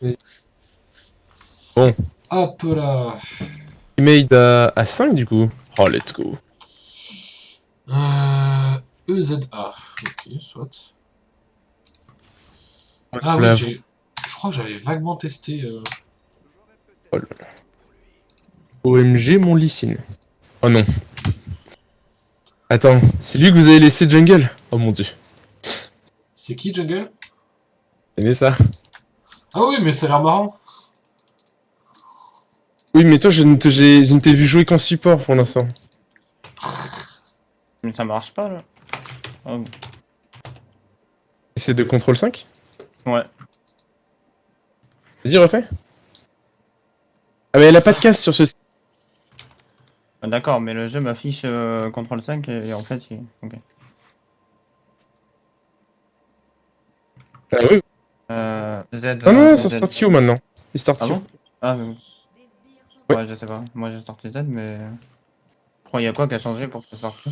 Bon. Hop là. Made à 5 du coup. Oh, let's go. EZA. Ok, soit. On Ah oui, l'avoue. je crois que j'avais vaguement testé. Oh là là. OMG, mon Lee. Oh non. Attends, c'est lui que vous avez laissé jungle? Oh mon dieu. C'est qui, Jungle? Vous aimez ça? Ah oui, mais ça a l'air marrant. Oui, mais toi, je ne t'ai vu jouer qu'en support pour l'instant. Mais ça marche pas là. Oh. C'est de contrôle 5. Ouais. Vas-y, refais. Ah, mais elle a pas de casse sur ce. Ah, d'accord, mais le jeu m'affiche CTRL 5 et en fait, il... ok. Ah oui. Z. Non, non, ça Z. start Q maintenant. Il start Ah Q. bon? Ah, mais... Ouais. Ouais, je sais pas. Moi, j'ai sorti Z, mais... Pourquoi, il y a quoi qui a changé pour que ça sorte?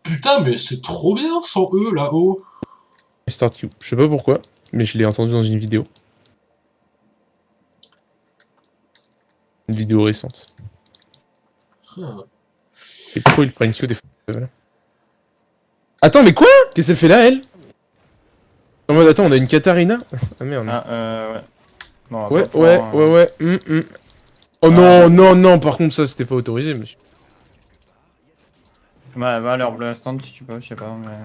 Putain, mais c'est trop bien sans E là-haut. Il start Q. Je sais pas pourquoi, mais je l'ai entendu dans une vidéo. Une vidéo récente. Et pourquoi il prend une Q des fois? Voilà. Attends, mais quoi? Qu'est-ce qu'elle fait là, elle? En mode, attends, on a une Katarina? Ah merde. Ah, ouais. Bon, Ouais, pas ouais, trop, ouais, ouais. Oh Ah. non, non, non, par contre, ça, c'était pas autorisé, monsieur. Ouais, va à leur bleu stand si tu peux, je sais pas, mais...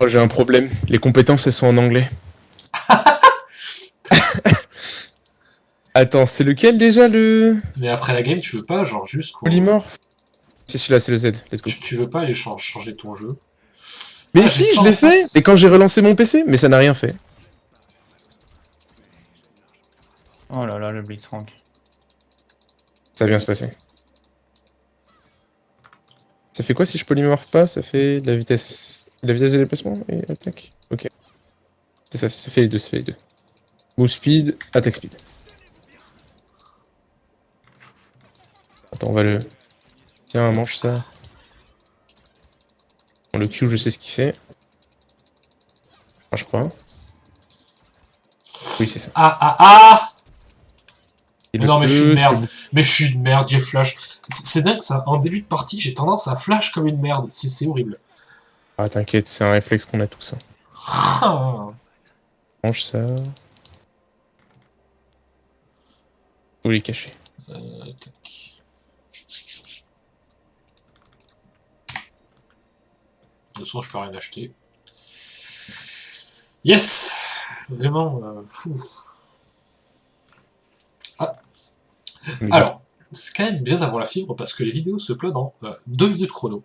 Oh, j'ai un problème. Les compétences, elles sont en anglais. Attends, c'est lequel déjà, le Mais après la game, tu veux pas, genre juste qu'on. polymorphe? C'est celui-là, c'est le Z. Let's go. Tu veux pas aller changer ton jeu. Mais Ah, si, j'ai ça je en l'ai fait! face. Mais quand j'ai relancé mon PC, mais ça n'a rien fait. Oh là là, le Blitzcrank. Ça va bien se passer. Ça fait quoi si je polymorphe pas? Ça fait de la vitesse. La vitesse de déplacement et attaque. Ok. C'est ça, ça fait les deux, ça fait les deux. Move speed, attack speed. Attends, on va le. Tiens, mange ça. Bon, le Q, je sais ce qu'il fait. Marche pas. Oui, c'est ça. Ah. Et Mais le non, mais je suis E une sur le merde. Mais je suis une merde, j'ai flash. C'est dingue ça. En début de partie, j'ai tendance à flash comme une merde. C'est horrible. Ah, t'inquiète, c'est un réflexe qu'on a tous. Hein. Ah. Mange ça. Où il est caché? Tac. De toute façon, je peux rien acheter. Yes. Vraiment, fou. Ah. Mais Alors, c'est quand même bien d'avoir la fibre parce que les vidéos se uploadent en 2 minutes chrono.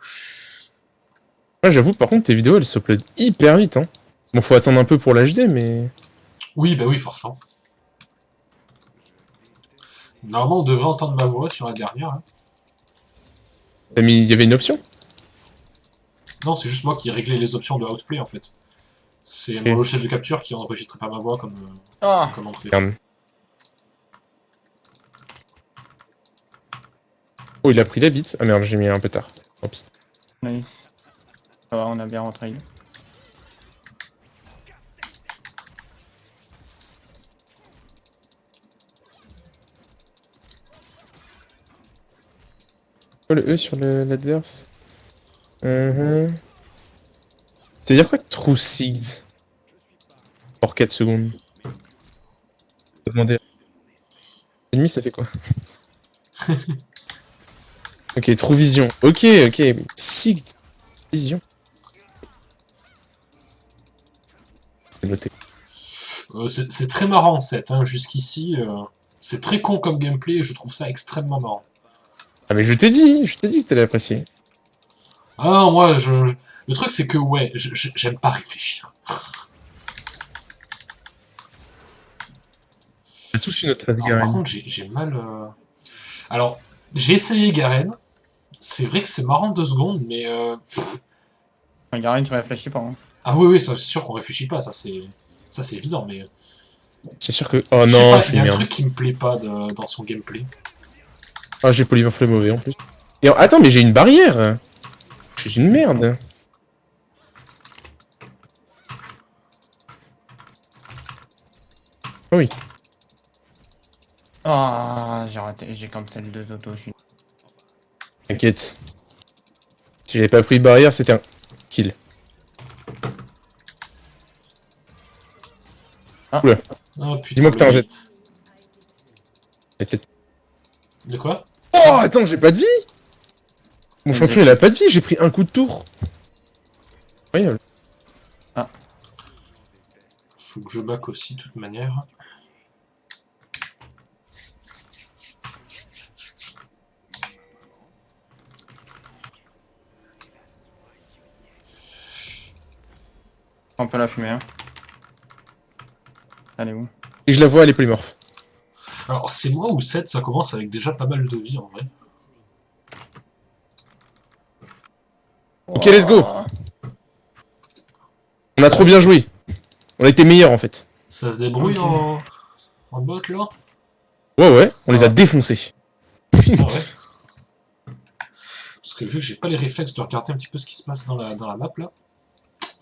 ouais, j'avoue, par contre, tes vidéos, elles s'uploadent hyper vite. Hein. Bon, faut attendre un peu pour l'HD, mais. Oui, bah oui, forcément. Normalement, on devrait entendre ma voix sur la dernière. Hein. Il y avait une option? Non, c'est juste moi qui réglais les options de Outplay en fait. C'est mon Ok. logiciel de capture qui enregistrait pas ma voix Ah. comme entrée. Merde. Oh, il a pris la bite. Ah merde, j'ai mis un peu tard. Tant pis. Nice. Ça va, on a bien rentré. Quoi le E sur l'adverse? Ça veut dire quoi True Seeds? Pour 4 secondes. Demander. Ennemi, ça fait quoi? Ok, True Vision. Ok, ok. Seed Vision. C'est noté. C'est très marrant en set, hein. Jusqu'ici, c'est très con comme gameplay et je trouve ça extrêmement marrant. Ah mais je t'ai dit que t'allais apprécier. Ah non, moi, le truc c'est que ouais, j'aime pas réfléchir. On a tous une autre phase Alors, par Garen. contre, j'ai mal. Alors, j'ai essayé Garen. C'est vrai que c'est marrant 2 secondes, mais. Garen, tu réfléchis pas. Hein. Ah oui, c'est sûr qu'on réfléchit pas, ça c'est évident, mais. C'est sûr que. Oh Je sais non, pas, je il suis y a une un merde. truc qui me plaît pas dans son gameplay. Ah, j'ai polymorphé mauvais en plus. Et attends, mais j'ai une barrière. Je suis une merde. Ah oui. Ah, j'ai raté, j'ai cancel 2 autos, je suis... T'inquiète. Si j'avais pas pris de barrière, c'était un kill. Ah. Oula. Oh putain, Dis-moi que t'as un le Z. hit. De quoi? Oh, attends, j'ai pas de vie. Mon Un champion, Z. il a pas de vie, j'ai pris un coup de tour. Incroyable. Faut que je back aussi, de toute manière. On peut la fumer, hein. Allez, où? Et je la vois, elle est polymorphe. Alors, c'est moi ou 7, ça commence avec déjà pas mal de vie, en vrai. Ok, let's go. On a trop bien joué. On a été meilleurs, en fait. Ça se débrouille Ok. en bot, là? Ouais, on les a Ah. défoncés. Ah ouais. Parce que vu que j'ai pas les réflexes de regarder un petit peu ce qui se passe dans la map, là.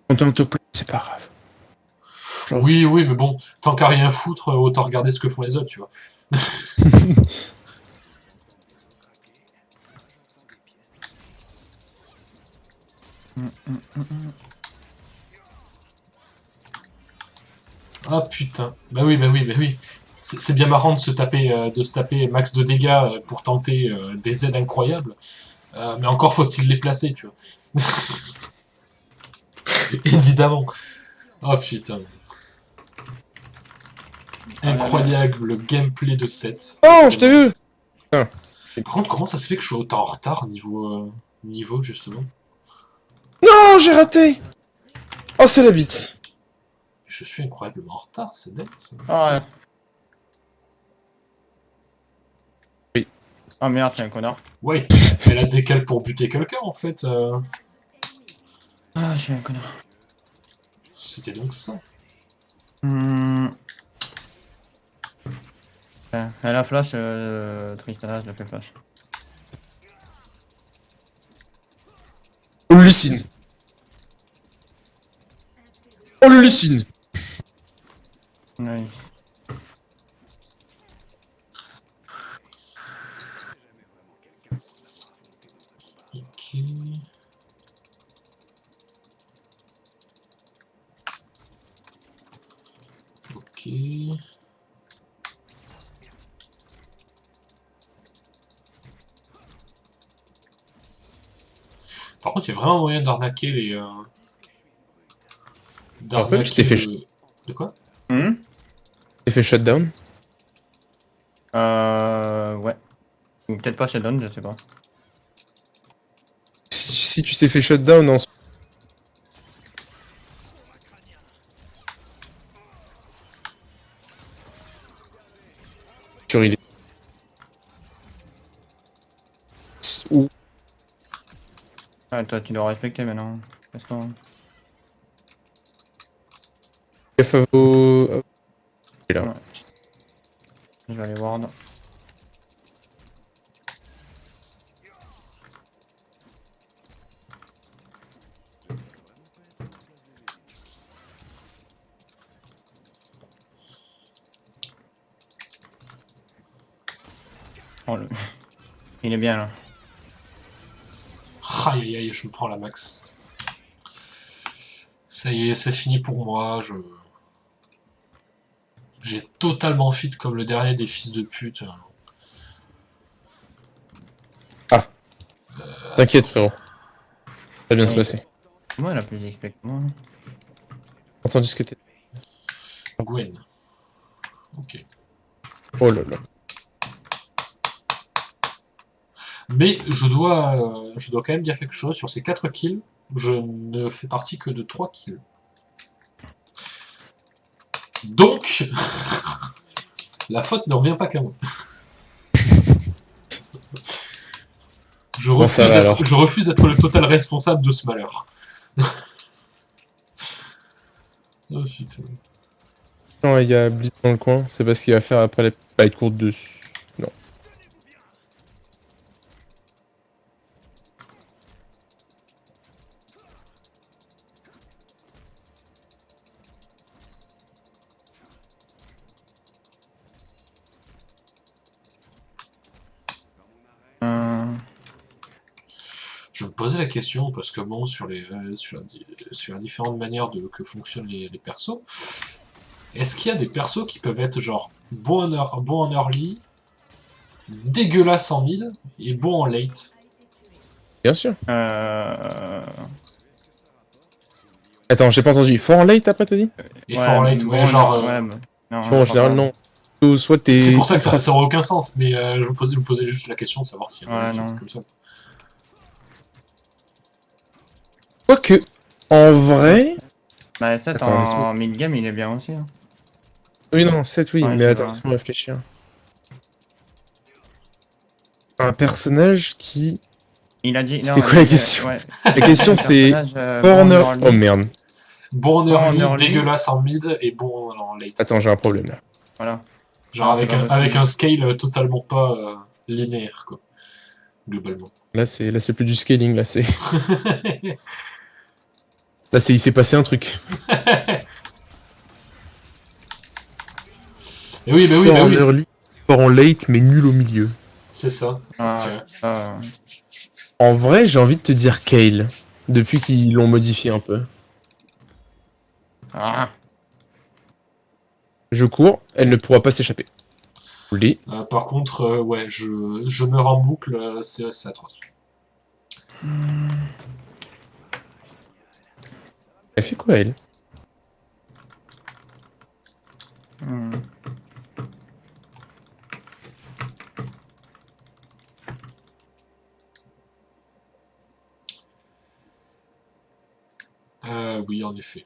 Quand on te plaît, c'est pas grave. Genre. Oui, oui, mais bon, tant qu'à rien foutre, autant regarder ce que font les autres, tu vois. Ah putain, bah oui, bah oui, bah oui. C'est bien marrant de se taper max de dégâts pour tenter des aides incroyables, mais encore faut-il les placer, tu vois. Évidemment. Oh putain. Incroyable le gameplay de 7. Oh, je t'ai vu. Ah. Par contre, comment ça se fait que je suis autant en retard niveau justement? Non, j'ai raté. Oh, c'est la bite. Je suis incroyablement en retard, c'est dingue ça. Ah, ouais. Oui. Ah merde, t'es un connard. Ouais, elle a décalé pour buter quelqu'un en fait. Ah, je suis un connard. C'était donc ça. Hmm. Elle a flash, Tristana, je le fais flash. On hallucine. On hallucine. Oui. Ok. Ok. Par contre, il y a vraiment moyen d'arnaquer les. Rappelle, je t'ai fait, De quoi? shutdown. Ouais. Ou peut-être pas Sheldon, je sais pas. Si tu t'es fait shutdown en... Sur il est... Ou... Ah, toi, tu dois respecter maintenant. Laisse-toi. Favo... Il est là. Ouais. Je vais aller ward. Oh, le... Il est bien là. Aïe aïe aïe, je me prends la max. Ça y est, c'est fini pour moi. J'ai totalement fit comme le dernier des fils de pute. T'inquiète, frérot. Ça va bien se Oui. passer. Moi, elle a plus d'XP que moi. Entendu ce que t'es... Gwen. Ok. Oh là là. Mais je dois quand même dire quelque chose. Sur ces 4 kills, je ne fais partie que de 3 kills. Donc, la faute ne revient pas qu'à moi. Bon, ça va, alors. Je refuse d'être le total responsable de ce malheur. Oh putain. Non, il y a Blitz dans le coin. C'est pas ce qu'il va faire après la fight courte dessus. Non. Je me posais la question, parce que bon, sur les différentes manières que fonctionnent les persos, est-ce qu'il y a des persos qui peuvent être genre bons en early, dégueulasses en mid, et bons en late? Bien sûr. Euh... Attends, j'ai pas entendu. Fort en late après, t'as dit? Et fort en late, ouais, genre... non, En général, non. Ou soit t'es. c'est pour ça que ça aurait aucun sens, mais je me posais juste la question de savoir s'il y en a qui étaient comme ça. Quoique, en vrai. Bah, 7 Attends, en mid-game, il est bien aussi. Hein. Oui, non, 7, oui, Ouais, mais c'est attends, vrai. laisse-moi réfléchir. Un personnage qui. Il a dit. C'était non, quoi il a la dit, question? ouais. La question c'est. Personnage, Fort en bon early. early. Oh merde. Bon en Bon en early, early. dégueulasse en mid, et bon en late. Attends, j'ai un problème là. Voilà. Genre Ah, avec, c'est pas avec possible. un scale totalement pas linéaire, quoi, globalement. Là, c'est plus du scaling, là, c'est. Là, il s'est passé un truc. Et oui, bah oui, Fort bah en oui, early, fort en late, mais nul au milieu. c'est ça. Ah, Donc, En vrai, j'ai envie de te dire Kale. Depuis qu'ils l'ont modifié un peu. ah. Je cours, elle ne pourra pas s'échapper. Les. par contre, ouais, je meurs en boucle, c'est atroce. Elle fait quoi, elle? Hmm. Oui, en effet.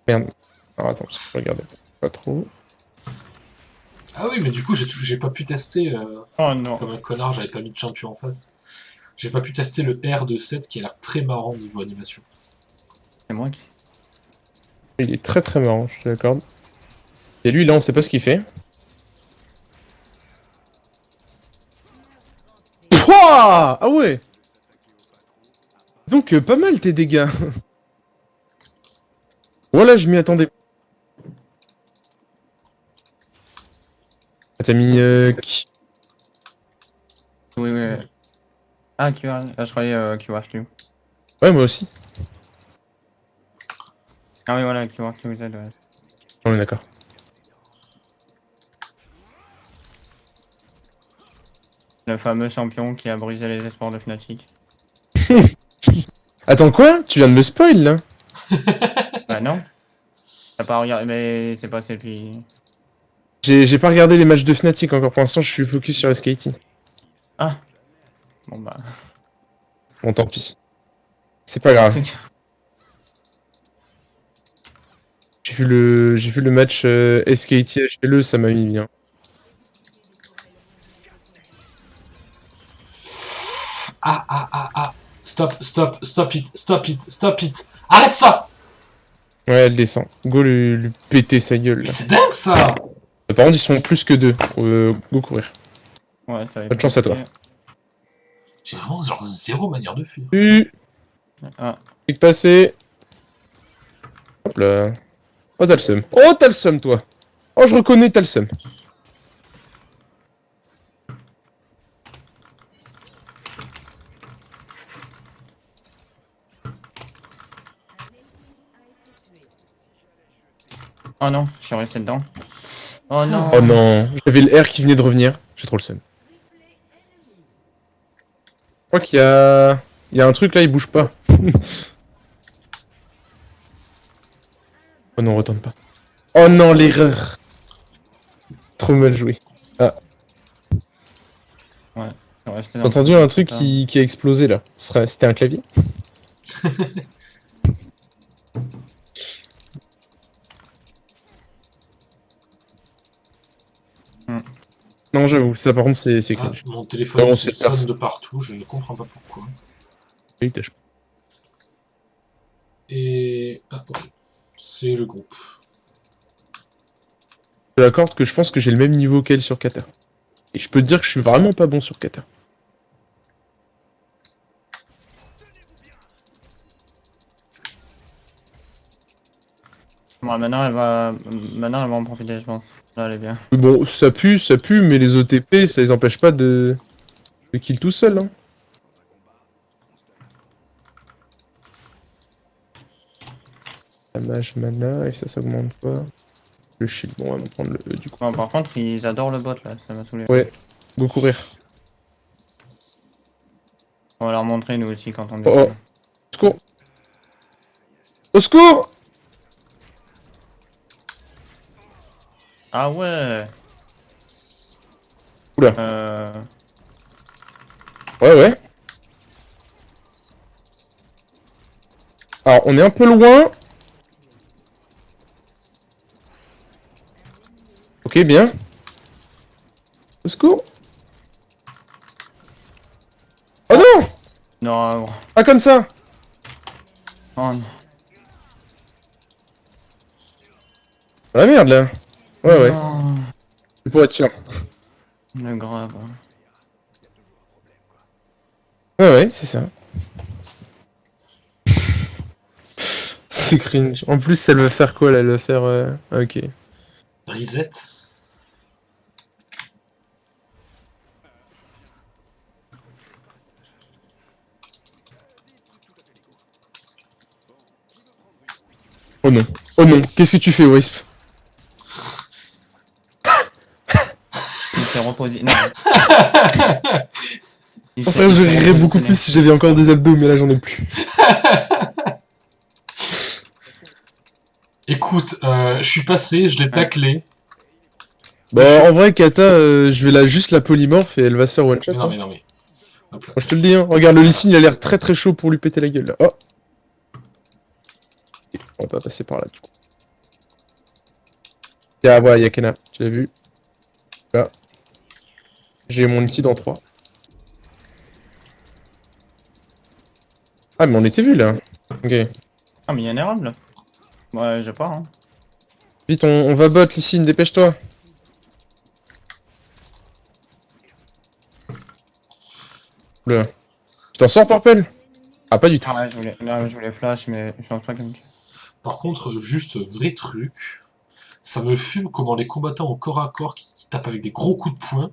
Merde. Alors attends, parce que je regarde pas trop. Ah oui, mais du coup, j'ai pas pu tester, Oh non. comme un connard, j'avais pas mis de champion en face. J'ai pas pu tester le R de 7 qui a l'air très marrant niveau animation. C'est moi qui. Il est très très marrant, je te l'accorde. Et lui, là, on sait pas ce qu'il fait. Pouah! Ah ouais! Donc, pas mal tes dégâts. Voilà, je m'y attendais. Ah, t'as mis qui? Oui, oui. Ah, QR. Ah, je croyais QRQ. Ouais, moi aussi. Ah oui, voilà, QRQZ, ouais. On est d'accord. Le fameux champion qui a brisé les espoirs de Fnatic. Attends, quoi? Tu viens de me spoil, là? Bah non. T'as pas regardé, mais c'est passé depuis. J'ai pas regardé les matchs de Fnatic encore pour l'instant, je suis focus sur SKT. Ah. Bon bah. Bon, tant pis. C'est pas grave. J'ai vu le match SKT HLE, ça m'a mis bien. Ah. Stop it. Arrête ça! Ouais, elle descend. Go lui péter sa gueule, Mais là. c'est dingue, ça! Par contre, ils sont plus que deux. Go courir. Ouais, ça va Bonne chance à toi. J'ai vraiment genre zéro manière de fuir. Ah. Clic passé. Hop là. Oh, t'as le seum. Oh, t'as le seum, toi. Oh, je reconnais, t'as le seum. Oh non, je suis resté dedans. Oh non. Oh non. J'avais le R qui venait de revenir. J'ai trop le seum. Je crois qu'il y a... Il y a un truc là, il bouge pas. Oh non, retourne pas. Oh non, l'erreur. Trop mal joué. Je suis resté J'ai dans entendu le un truc qui a explosé là. C'était un clavier? Non, j'avoue, ça par contre c'est Ah, cringe. mon téléphone Non, qui c'est perf. sonne de partout, je ne comprends pas pourquoi. Je Et... Ah, ok. C'est le groupe. te l'accorde que je pense que j'ai le même niveau qu'elle sur Kata. Et je peux te dire que je suis vraiment pas bon sur Kata. Bon, maintenant elle va en profiter, je pense. Là, elle est bien. Bon, ça pue, mais les OTP, ça les empêche pas de kill tout seul, hein. Damage, mana, et ça augmente pas. Le shield, bon, on va prendre le E du coup. Bon, par contre, ils adorent le bot là, ça m'a saoulé. Ouais, go courir. On va leur montrer nous aussi quand on Oh, défend. oh. Au secours! Au secours! Ah ouais! Oula. Ouais. Alors, on est un peu loin. Ok, bien. Au secours! Oh non! Non, gros. Pas comme ça! Oh, non. Ah la merde là! Ouais. Non. C'est pour être sûr. Le grave. Ouais, c'est ça. C'est cringe. En plus, elle veut faire quoi là? Elle veut faire. Ok. Reset. Oh non. Oh non. Qu'est-ce que tu fais, Wisp? Il s'est reposé. Non. Enfin, je rirais beaucoup plus si j'avais encore des abdos, mais là j'en ai plus. Écoute, je suis passé, je l'ai taclé. Bah, en vrai, Kata, je vais juste la polymorphe et elle va se faire one shot. Mais non, mais. Hop là. Moi, je te le dis, hein. Regarde, le Lee Sin, il a l'air très chaud pour lui péter la gueule là. Oh! On va pas passer par là du coup. Ah, voilà, y'a Kena, tu l'as vu. Là. J'ai mon ulti dans 3. Ah, mais on était vu là. Ok. Ah, mais il y a un érable là. Ouais, j'ai pas, hein. Vite, on va bot, Lee Sin, dépêche-toi. Oula. Tu t'en sors, Purple? Ah, pas du tout. Ah ouais, je voulais flash, mais je pense pas qu'il me tue. Par contre, juste vrai truc, ça me fume comment les combattants au corps à corps qui tapent avec des gros coups de poing,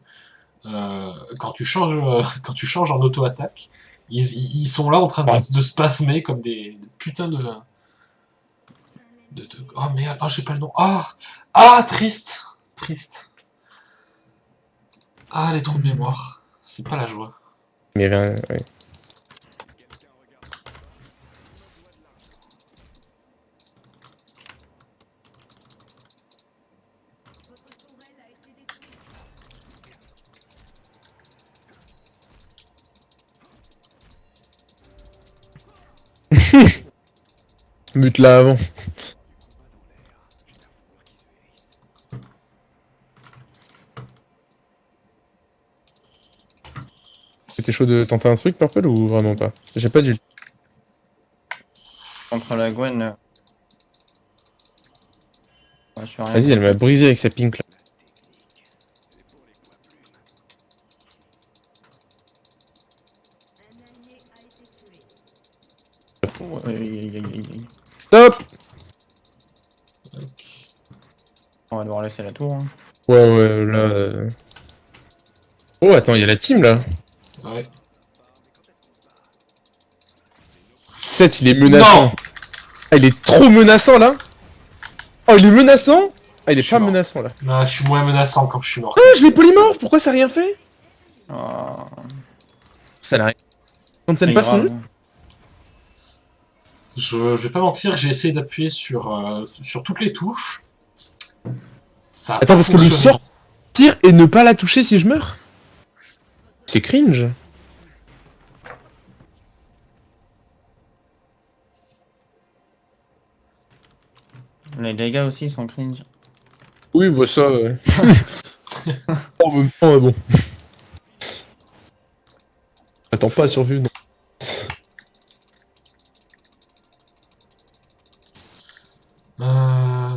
quand tu changes en auto-attaque, ils sont là en train de spasmer comme des putains de... Oh merde, oh j'ai pas le nom. Triste. Ah, les trous de mémoire. C'est pas la joie. Mais rien, ouais. Mute là avant. C'était chaud de tenter un truc, Purple, ou vraiment pas? J'ai pas dû. Contre la Gwen. Ouais, je suis rien. Vas-y, elle m'a brisé avec sa pink là. Stop! On va devoir laisser la tour. Hein. Ouais, là. Oh, attends, il y a la team là. Ouais. 7, il est menaçant. Non. Ah, il est trop menaçant là. Oh, il est menaçant. Ah, il est Je suis pas mort. menaçant là. Non, je suis moins menaçant quand je suis mort. Ah, je l'ai polymorphe. Pourquoi ça a rien fait? Oh, Ça n'a rien. Quand ça ne c'est passe grave. non. Je vais pas mentir, j'ai essayé d'appuyer sur toutes les touches. Ça a Attends, pas parce que le fonctionné. sort tire et ne pas la toucher si je meurs. C'est cringe. Les dégâts aussi sont cringe. Oui, bah ça. En même temps, bon. Attends pas à survivre. Non.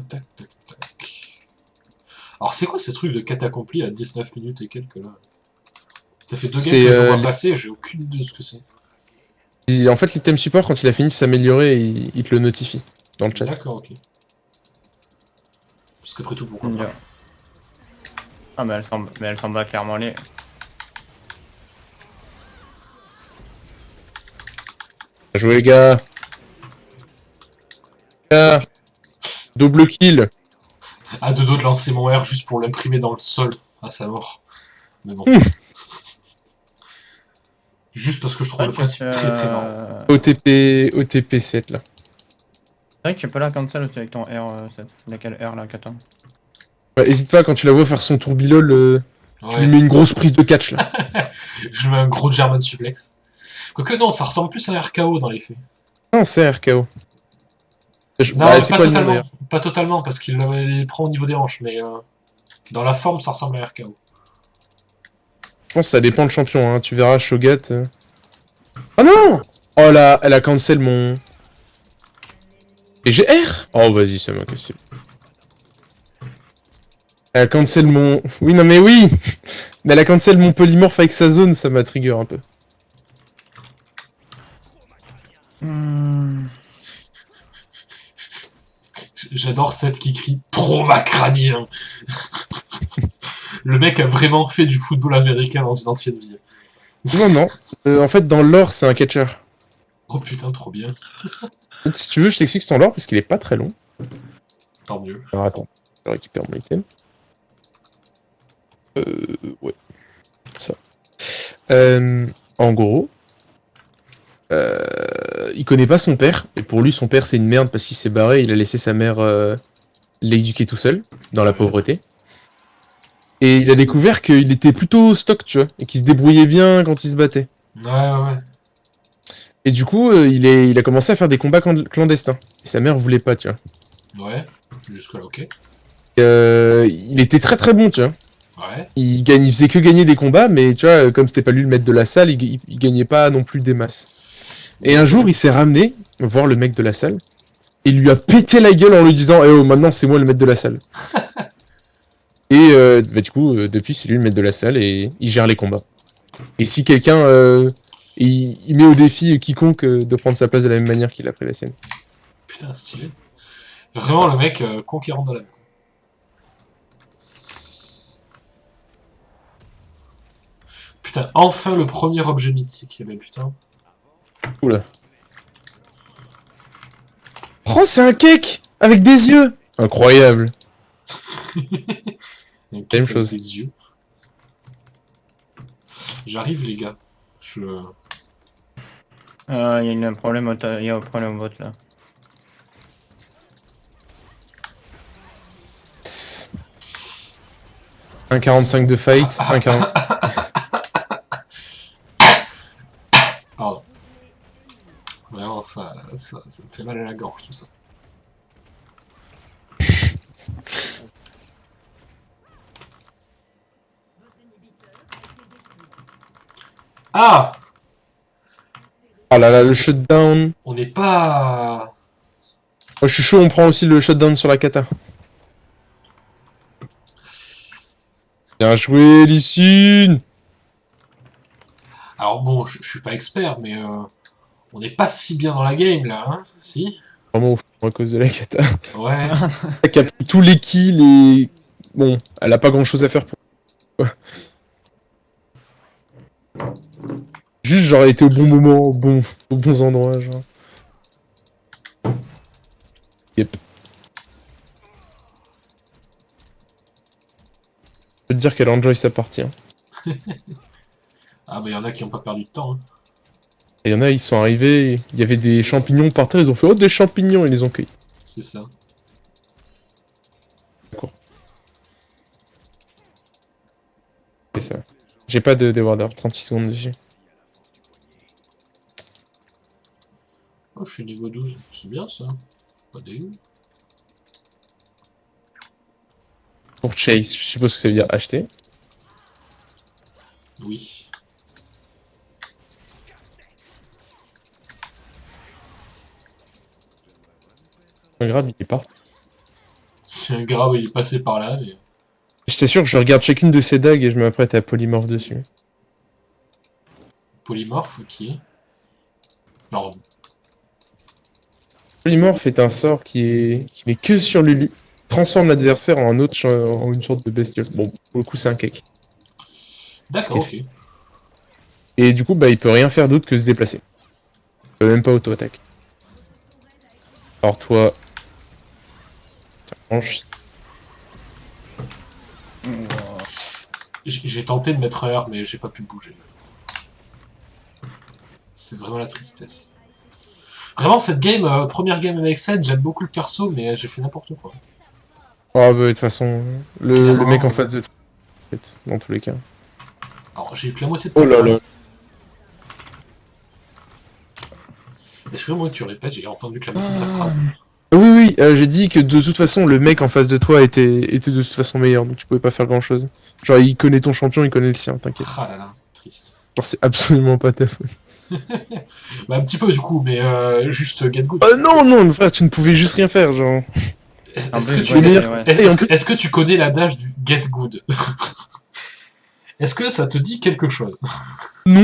Tac. Alors c'est quoi ces trucs de quête accomplie à 19 minutes et quelques là? T'as fait 2 games que je vois passer, j'ai aucune idée de ce que c'est. En fait, l'item support, quand il a fini de s'améliorer, il te le notifie dans le chat. D'accord, ok. qu'après tout, pourquoi pas. Yeah. Ah, mais elle s'en bat clairement les. Bien joué, les gars. Ah, double kill. À deux doigts de lancer mon R juste pour l'imprimer dans le sol à sa mort. Mais bon. Juste parce que je trouve le principe très marrant. OTP 7 là. C'est vrai que tu peux la cancel aussi avec ton R, laquelle R là qu'attends. Ouais, hésite pas quand tu la vois faire son tourbillol, tu lui Ouais. mets une grosse prise de catch là. Je mets un gros German suplex. Quoique non, ça ressemble plus à un RKO dans les faits. Non, c'est RKO. Non, Bah, mais c'est pas quoi le nom, totalement. d'ailleurs Pas totalement, parce qu'il les prend au niveau des hanches, mais dans la forme, ça ressemble à un RKO. Je pense que ça dépend le champion, hein. Tu verras Shogat. Oh non! Oh là, elle a cancel mon. Et j'ai R! Oh vas-y, ça m'a cassé. Elle a cancel mon. Oui, non mais oui! Mais elle a cancel mon polymorphe avec sa zone, ça m'a trigger un peu. J'adore Seth qui crie trauma crânien. Le mec a vraiment fait du football américain dans une ancienne vie. Non, non. En fait, dans l'or, c'est un catcher. Oh putain, trop bien. Si tu veux, je t'explique son lore parce qu'il est pas très long. Tant mieux. Alors attends, je récupère mon item. Ouais. Ça. En gros, il connaît pas son père, et pour lui, son père c'est une merde parce qu'il s'est barré, il a laissé sa mère l'éduquer tout seul, dans la pauvreté. Et il a découvert qu'il était plutôt stock, tu vois, et qu'il se débrouillait bien quand il se battait. Ouais. Et du coup, il a commencé à faire des combats clandestins. Et sa mère voulait pas, tu vois. Ouais. Jusque-là, ok. Il était très très bon, tu vois. Ouais. Il faisait que gagner des combats, mais tu vois, comme c'était pas lui le maître de la salle, il gagnait pas non plus des masses. Et un jour, il s'est ramené voir le mec de la salle, et il lui a pété la gueule en lui disant « Eh oh, maintenant c'est moi le maître de la salle ». Et bah, du coup, depuis, c'est lui le maître de la salle, et il gère les combats. Et si quelqu'un... il met au défi quiconque de prendre sa place de la même manière qu'il a pris la sienne. Putain, stylé. Vraiment le mec conquérant de l'âme. Putain, enfin le premier objet mythique. Eh ben putain. Oula. Oh, c'est un cake avec des yeux. Incroyable. Même chose. Des yeux. J'arrive les gars. Je... Il y a un problème au bot là. Un 45 de fight, un 40. Pardon. Vraiment, ça me fait mal à la gorge tout ça. Ah! Ah là là, le shutdown. On n'est pas... Oh, je suis chaud, on prend aussi le shutdown sur la kata. Bien joué, Lysine. Alors bon, je suis pas expert, mais on n'est pas si bien dans la game là, hein? Si? Vraiment au fond à cause de la kata. Ouais. Elle capte tous les kills et... Bon, elle a pas grand chose à faire pour... Juste, j'aurais été au bon moment, aux bons endroits, genre. Yep. Je peux te dire qu'elle enjoy sa partie. Hein. Ah bah y en a qui ont pas perdu de temps. Hein. Et il y en a, ils sont arrivés, il y avait des champignons par terre, ils ont fait « Oh, des champignons !» et ils les ont cueillis. C'est ça. D'accord. C'est ça. J'ai pas de Warder, 36 secondes dessus. Oh, je suis niveau 12. C'est bien ça. Pas dégueu. Pour chase, je suppose que ça veut dire acheter. Oui. Un grave, il est pas. C'est un grave, il est passé par là, mais... Je t'assure que je regarde chacune de ces dagues et je m'apprête à polymorph dessus. Polymorphe, ok. Genre... Polymorph est un sort qui n'est que sur Lulu. transforme l'adversaire en en une sorte de bestiole. Bon, pour le coup, c'est un cake. D'accord, ok. Et du coup, bah, il peut rien faire d'autre que se déplacer. Il peut même pas auto-attaque. Alors toi... Ça mange. J'ai tenté de mettre R, mais j'ai pas pu bouger. C'est vraiment la tristesse. Vraiment, cette game, première game avec Sen, j'aime beaucoup le perso, mais j'ai fait n'importe quoi. Ah bah, de toute façon, le Clairement, mec en face de toi, en fait, dans tous les cas. Alors, j'ai eu que la moitié de ta Oh là phrase. là. Excuse-moi que tu répètes, j'ai entendu que la moitié de ta phrase. Oui, oui, j'ai dit que de toute façon, le mec en face de toi était de toute façon meilleur, donc tu pouvais pas faire grand chose. Genre, il connaît ton champion, il connaît le sien, t'inquiète. Ah là là, triste. Genre, c'est absolument pas ta faute. Bah, un petit peu du coup, mais juste get good. Non, non, frère, tu ne pouvais juste rien faire, genre. Est-ce En est-ce plus, que, tu... ouais, ouais. est-ce que tu connais l'adage du get good? Est-ce que ça te dit quelque chose? Non.